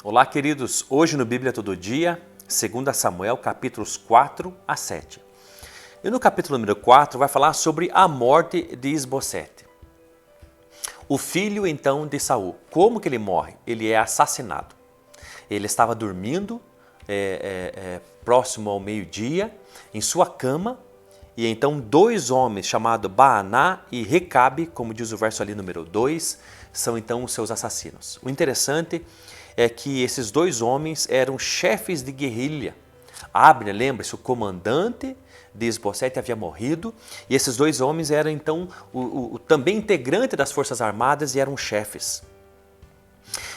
Olá, queridos. Hoje no Bíblia Todo Dia, 2 Samuel, capítulos 4 a 7. E no capítulo número 4 vai falar sobre a morte de Isbosete. O filho, então, de Saul. Como que ele morre? Ele é assassinado. Ele estava dormindo próximo ao meio-dia, em sua cama, e então dois homens chamados Baaná e Recabe, como diz o verso ali número 2, são então os seus assassinos. O interessante é que esses dois homens eram chefes de guerrilha. Abner, lembra-se, o comandante de Isbosete havia morrido, e esses dois homens eram então também integrante das forças armadas e eram chefes.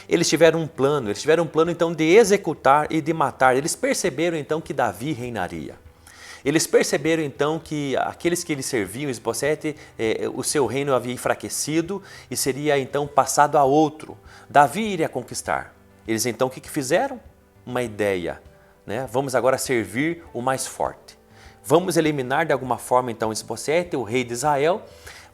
Eles tiveram um plano então de executar e de matar. Eles perceberam então que Davi reinaria. Eles perceberam então que aqueles que eles serviam, Isbosete, o seu reino havia enfraquecido e seria então passado a outro. Davi iria conquistar. Eles então o que fizeram? Uma ideia, né? Vamos agora servir o mais forte. Vamos eliminar de alguma forma então Isbosete, o rei de Israel.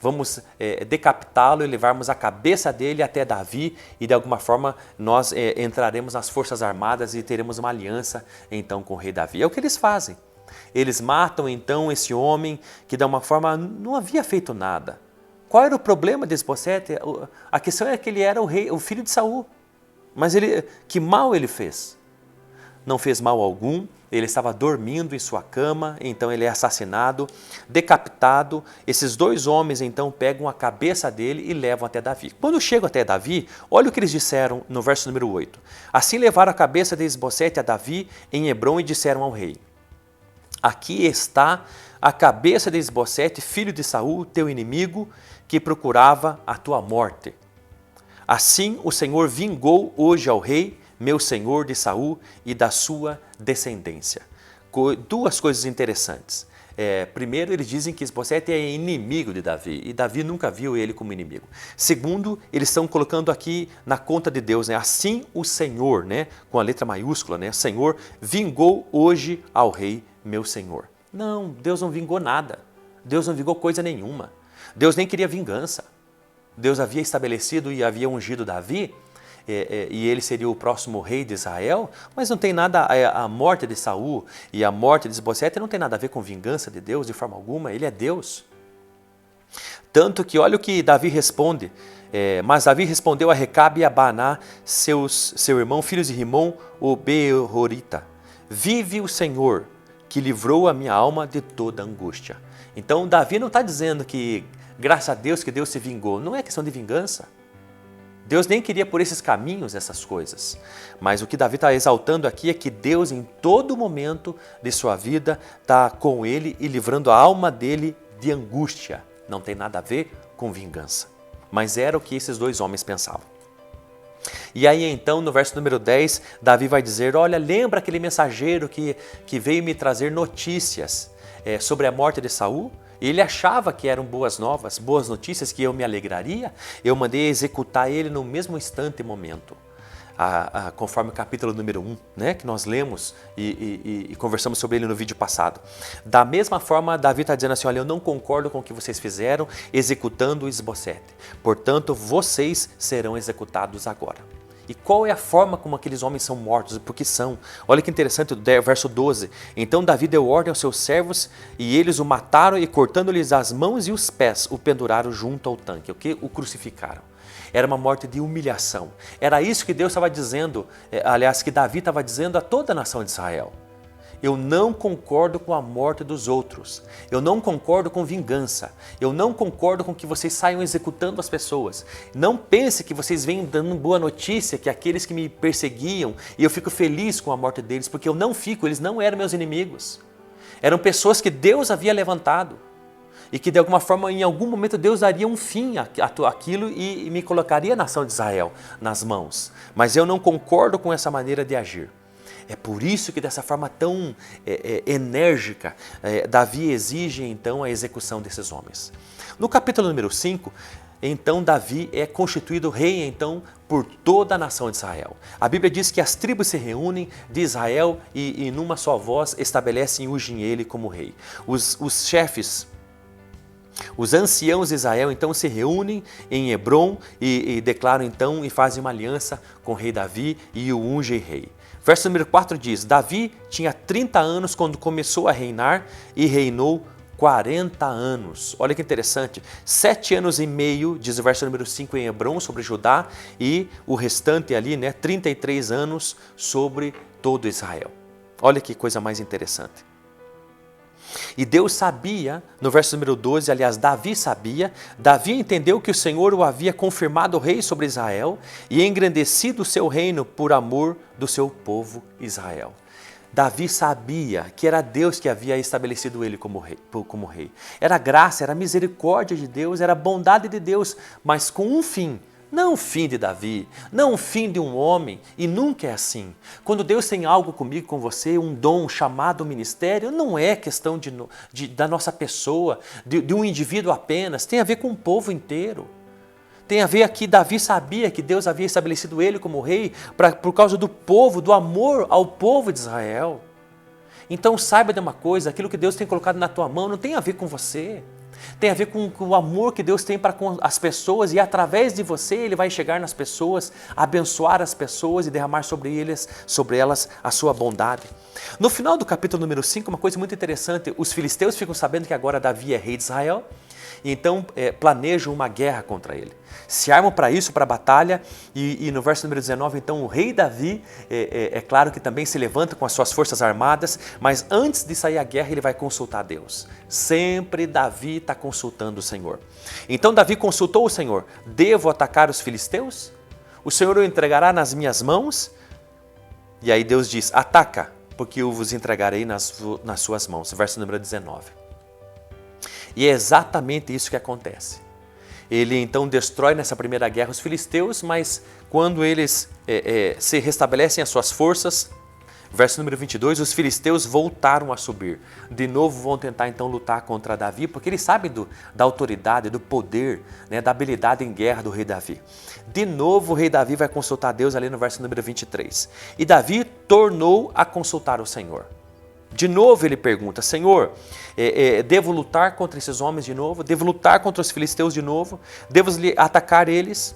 Vamos decapitá-lo e levarmos a cabeça dele até Davi e de alguma forma nós entraremos nas forças armadas e teremos uma aliança então com o rei Davi. É o que eles fazem. Eles matam então esse homem que de uma forma não havia feito nada. Qual era o problema de Isbosete? A questão é que ele era o filho de Saul. Mas que mal ele fez? Não fez mal algum, ele estava dormindo em sua cama, então ele é assassinado, decapitado. Esses dois homens então pegam a cabeça dele e levam até Davi. Quando chegam até Davi, olha o que eles disseram no verso número 8. Assim levaram a cabeça de Isbosete a Davi em Hebrom e disseram ao rei: aqui está a cabeça de Isbosete, filho de Saul, teu inimigo, que procurava a tua morte. Assim o Senhor vingou hoje ao rei, meu senhor de Saul e da sua descendência. Duas coisas interessantes. Primeiro, eles dizem que Isbosete é inimigo de Davi e Davi nunca viu ele como inimigo. Segundo, eles estão colocando aqui na conta de Deus, né? Assim o Senhor, né? Com a letra maiúscula, né? Senhor vingou hoje ao rei, meu senhor. Não, Deus não vingou nada. Deus não vingou coisa nenhuma. Deus nem queria vingança. Deus havia estabelecido e havia ungido Davi, e ele seria o próximo rei de Israel, mas não tem nada, a morte de Saul e a morte de Isbosete não tem nada a ver com vingança de Deus de forma alguma, ele é Deus. Tanto que olha o que Davi responde, mas Davi respondeu a Recabe e a Baaná, seu irmão, filhos de Rimom, o Beerorita: vive o Senhor, que livrou a minha alma de toda angústia. Então Davi não está dizendo que graças a Deus que Deus se vingou. Não é questão de vingança. Deus nem queria por esses caminhos essas coisas. Mas o que Davi está exaltando aqui é que Deus em todo momento de sua vida está com ele e livrando a alma dele de angústia. Não tem nada a ver com vingança. Mas era o que esses dois homens pensavam. E aí então no verso número 10, Davi vai dizer: olha, lembra aquele mensageiro que veio me trazer notícias sobre a morte de Saul? Ele achava que eram boas novas, boas notícias, que eu me alegraria. Eu mandei executar ele no mesmo instante e momento. Conforme o capítulo número 1, né, que nós lemos e conversamos sobre ele no vídeo passado. Da mesma forma, Davi está dizendo assim: olha, eu não concordo com o que vocês fizeram executando Isbosete. Portanto, vocês serão executados agora. E qual é a forma como aqueles homens são mortos? Porque são. Olha que interessante o verso 12. Então Davi deu ordem aos seus servos e eles o mataram e cortando-lhes as mãos e os pés, o penduraram junto ao tanque. O crucificaram. Era uma morte de humilhação. Era isso que Deus estava dizendo, aliás, que Davi estava dizendo a toda a nação de Israel. Eu não concordo com a morte dos outros. Eu não concordo com vingança. Eu não concordo com que vocês saiam executando as pessoas. Não pense que vocês venham dando boa notícia que aqueles que me perseguiam e eu fico feliz com a morte deles, porque eu não fico, eles não eram meus inimigos. Eram pessoas que Deus havia levantado e que de alguma forma, em algum momento, Deus daria um fim àquilo e me colocaria a nação de Israel nas mãos. Mas eu não concordo com essa maneira de agir. É por isso que dessa forma tão enérgica, Davi exige então a execução desses homens. No capítulo número 5, então Davi é constituído rei então por toda a nação de Israel. A Bíblia diz que as tribos se reúnem de Israel e numa só voz estabelecem ungem ele como rei. Os chefes Os anciãos de Israel então se reúnem em Hebrom e declaram então e fazem uma aliança com o rei Davi e o ungem rei. Verso número 4 diz: Davi tinha 30 anos quando começou a reinar e reinou 40 anos. Olha que interessante. 7 anos e meio, diz o verso número 5 em Hebrom, sobre Judá, e o restante ali, 33 anos sobre todo Israel. Olha que coisa mais interessante. E Deus sabia, no verso número 12, aliás, Davi sabia, Davi entendeu que o Senhor o havia confirmado rei sobre Israel e engrandecido o seu reino por amor do seu povo Israel. Davi sabia que era Deus que havia estabelecido ele como rei. Era graça, era misericórdia de Deus, era bondade de Deus, mas com um fim. Não o fim de Davi, não o fim de um homem, e nunca é assim. Quando Deus tem algo comigo, com você, um dom, um chamado, um ministério, não é questão da nossa pessoa, de um indivíduo apenas, tem a ver com o povo inteiro. Tem a ver aqui, Davi sabia que Deus havia estabelecido ele como rei por causa do povo, do amor ao povo de Israel. Então saiba de uma coisa, aquilo que Deus tem colocado na tua mão não tem a ver com você. Tem a ver com o amor que Deus tem para com as pessoas e através de você Ele vai chegar nas pessoas, abençoar as pessoas e derramar sobre elas a sua bondade. No final do capítulo número 5, uma coisa muito interessante, os filisteus ficam sabendo que agora Davi é rei de Israel e então planejam uma guerra contra ele. Se armam para isso, para a batalha, e no verso número 19, então o rei Davi, é claro que também se levanta com as suas forças armadas, mas antes de sair a guerra ele vai consultar Deus. Sempre Davi está consultando o Senhor. Então Davi consultou o Senhor: devo atacar os filisteus? O Senhor o entregará nas minhas mãos? E aí Deus diz: ataca, porque eu vos entregarei nas suas mãos. Verso número 19. E é exatamente isso que acontece. Ele então destrói nessa primeira guerra os filisteus, mas quando eles se restabelecem as suas forças, verso número 22, os filisteus voltaram a subir. De novo vão tentar então lutar contra Davi, porque eles sabem da autoridade, do poder, da habilidade em guerra do rei Davi. De novo o rei Davi vai consultar Deus ali no verso número 23. E Davi tornou a consultar o Senhor. De novo ele pergunta: Senhor, devo lutar contra esses homens de novo? Devo lutar contra os filisteus de novo? Devo atacar eles?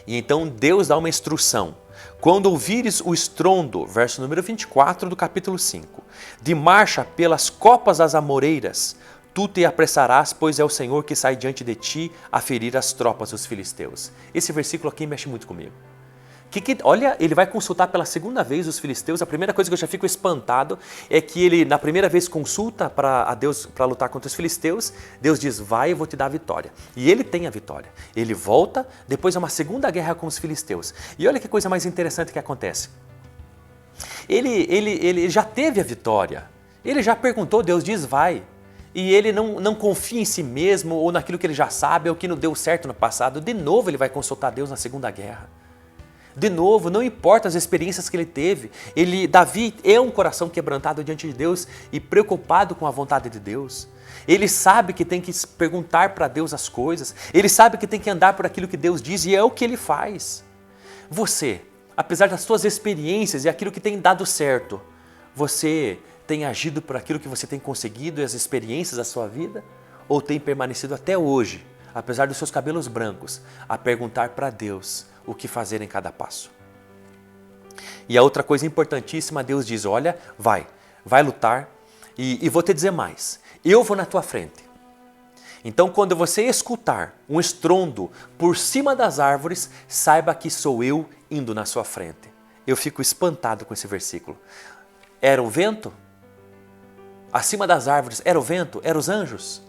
E então Deus dá uma instrução: quando ouvires o estrondo, verso número 24 do capítulo 5, de marcha pelas copas das amoreiras, tu te apressarás, pois é o Senhor que sai diante de ti a ferir as tropas dos filisteus. Esse versículo aqui mexe muito comigo. Olha, ele vai consultar pela segunda vez os filisteus. A primeira coisa que eu já fico espantado é que ele, na primeira vez, consulta a Deus para lutar contra os filisteus. Deus diz: vai, eu vou te dar a vitória. E ele tem a vitória. Ele volta, depois é uma segunda guerra com os filisteus. E olha que coisa mais interessante que acontece. Ele já teve a vitória. Ele já perguntou, Deus diz: vai. E ele não confia em si mesmo ou naquilo que ele já sabe ou que não deu certo no passado. De novo ele vai consultar Deus na segunda guerra. De novo, não importa as experiências que ele teve, Davi é um coração quebrantado diante de Deus e preocupado com a vontade de Deus. Ele sabe que tem que perguntar para Deus as coisas, ele sabe que tem que andar por aquilo que Deus diz e é o que ele faz. Você, apesar das suas experiências e aquilo que tem dado certo, você tem agido por aquilo que você tem conseguido e as experiências da sua vida? Ou tem permanecido até hoje, apesar dos seus cabelos brancos, a perguntar para Deus o que fazer em cada passo? E a outra coisa importantíssima, Deus diz: olha, vai lutar e vou te dizer mais, eu vou na tua frente. Então quando você escutar um estrondo por cima das árvores, saiba que sou eu indo na sua frente. Eu fico espantado com esse versículo. Era o vento? Acima das árvores, era o vento? Eram os anjos?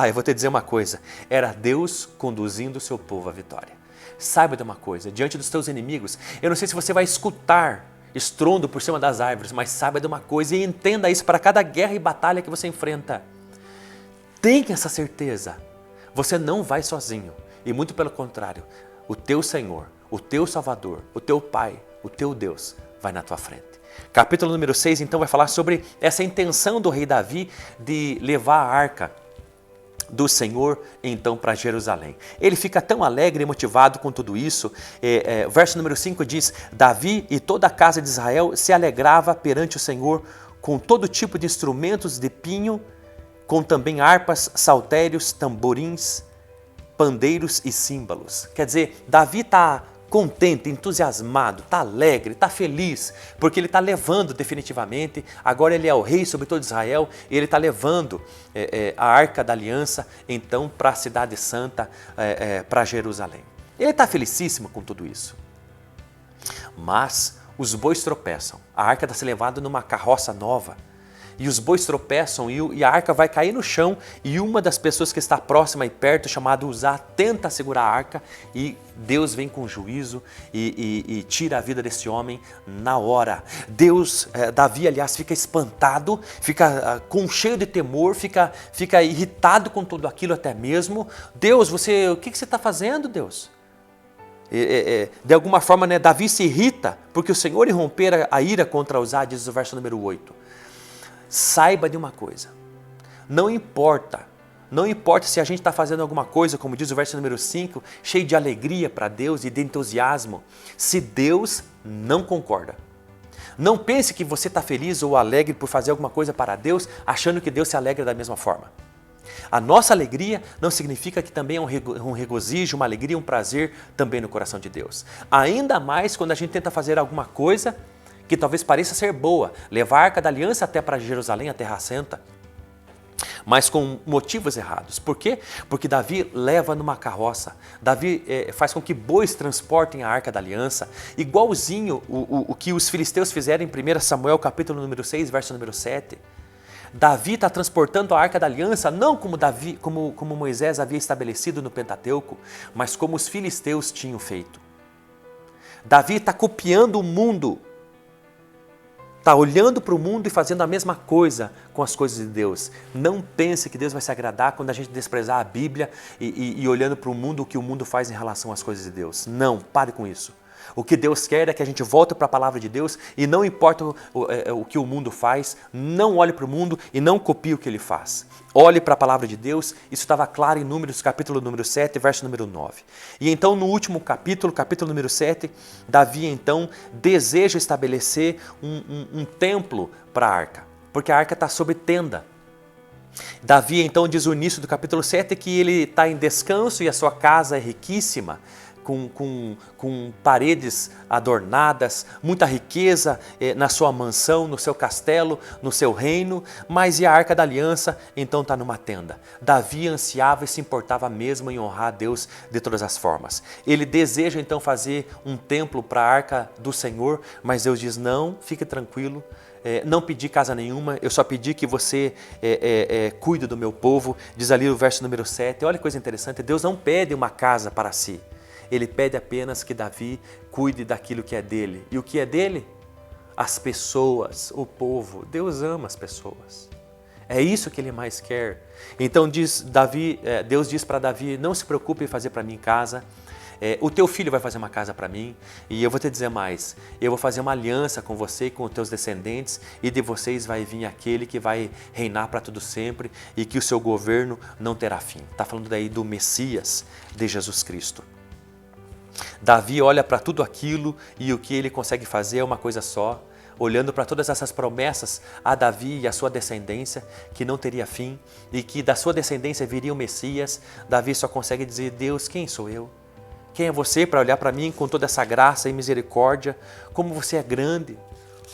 Eu vou te dizer uma coisa, era Deus conduzindo o seu povo à vitória. Saiba de uma coisa, diante dos teus inimigos, eu não sei se você vai escutar estrondo por cima das árvores, mas saiba de uma coisa e entenda isso para cada guerra e batalha que você enfrenta. Tenha essa certeza, você não vai sozinho e muito pelo contrário, o teu Senhor, o teu Salvador, o teu Pai, o teu Deus vai na tua frente. Capítulo número 6 então vai falar sobre essa intenção do rei Davi de levar a arca do Senhor então para Jerusalém. Ele fica tão alegre e motivado com tudo isso. Verso número 5 diz: Davi e toda a casa de Israel se alegrava perante o Senhor com todo tipo de instrumentos de pinho, com também harpas, saltérios, tamborins, pandeiros e símbolos. Quer dizer, Davi está contente, entusiasmado, está alegre, está feliz, porque ele está levando definitivamente, agora ele é o rei sobre todo Israel, e ele está levando a Arca da Aliança, então, para a Cidade Santa, para Jerusalém. Ele está felicíssimo com tudo isso. Mas os bois tropeçam, a arca está sendo levada numa carroça nova, e os bois tropeçam e a arca vai cair no chão, e uma das pessoas que está próxima e perto, chamada Uzá, tenta segurar a arca, e Deus vem com juízo e tira a vida desse homem na hora. Davi, aliás, fica espantado, fica cheio de temor, fica irritado com tudo aquilo até mesmo. Deus, o que você está fazendo, Deus? De alguma forma, né, Davi se irrita, porque o Senhor irrompera a ira contra Uzá, diz o verso número 8. Saiba de uma coisa, não importa se a gente está fazendo alguma coisa, como diz o verso número 5, cheio de alegria para Deus e de entusiasmo, se Deus não concorda. Não pense que você está feliz ou alegre por fazer alguma coisa para Deus, achando que Deus se alegra da mesma forma. A nossa alegria não significa que também é um regozijo, uma alegria, um prazer também no coração de Deus. Ainda mais quando a gente tenta fazer alguma coisa que talvez pareça ser boa, levar a Arca da Aliança até para Jerusalém, a Terra Santa, mas com motivos errados. Por quê? Porque Davi leva numa carroça, Davi faz com que bois transportem a Arca da Aliança, igualzinho o que os filisteus fizeram em 1 Samuel capítulo número 6, verso número 7. Davi está transportando a Arca da Aliança não como Moisés havia estabelecido no Pentateuco, mas como os filisteus tinham feito. Davi está copiando o mundo, está olhando para o mundo e fazendo a mesma coisa com as coisas de Deus. Não pense que Deus vai se agradar quando a gente desprezar a Bíblia e olhando para o mundo, o que o mundo faz em relação às coisas de Deus. Não, pare com isso. O que Deus quer é que a gente volte para a palavra de Deus e não importa o que o mundo faz, não olhe para o mundo e não copie o que ele faz. Olhe para a palavra de Deus, isso estava claro em Números, capítulo número 7, verso número 9. E então no último capítulo número 7, Davi então deseja estabelecer um templo para a arca, porque a arca está sob tenda. Davi então diz no início do capítulo 7 que ele está em descanso e a sua casa é riquíssima, com paredes adornadas, muita riqueza na sua mansão, no seu castelo, no seu reino, mas e a Arca da Aliança então está numa tenda. Davi ansiava e se importava mesmo em honrar a Deus de todas as formas. Ele deseja então fazer um templo para a Arca do Senhor, mas Deus diz, não, fique tranquilo, não pedi casa nenhuma, eu só pedi que você cuide do meu povo, diz ali o verso número 7, olha que coisa interessante, Deus não pede uma casa para si, Ele pede apenas que Davi cuide daquilo que é dele. E o que é dele? As pessoas, o povo. Deus ama as pessoas. É isso que ele mais quer. Então Deus diz para Davi, não se preocupe em fazer para mim casa. O teu filho vai fazer uma casa para mim. E eu vou te dizer mais, eu vou fazer uma aliança com você e com os teus descendentes. E de vocês vai vir aquele que vai reinar para tudo sempre. E que o seu governo não terá fim. Está falando daí do Messias, de Jesus Cristo. Davi olha para tudo aquilo e o que ele consegue fazer é uma coisa só, olhando para todas essas promessas a Davi e a sua descendência, que não teria fim, e que da sua descendência viria o Messias. Davi só consegue dizer, Deus, quem sou eu? Quem é você para olhar para mim com toda essa graça e misericórdia? Como você é grande,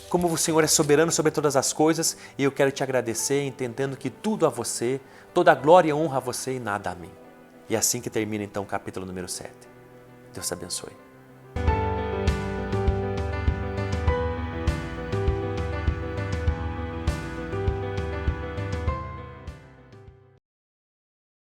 como o Senhor é soberano sobre todas as coisas, e eu quero te agradecer, entendendo que tudo a você, toda a glória e honra a você e nada a mim. E é assim que termina então o capítulo número 7. Deus te abençoe.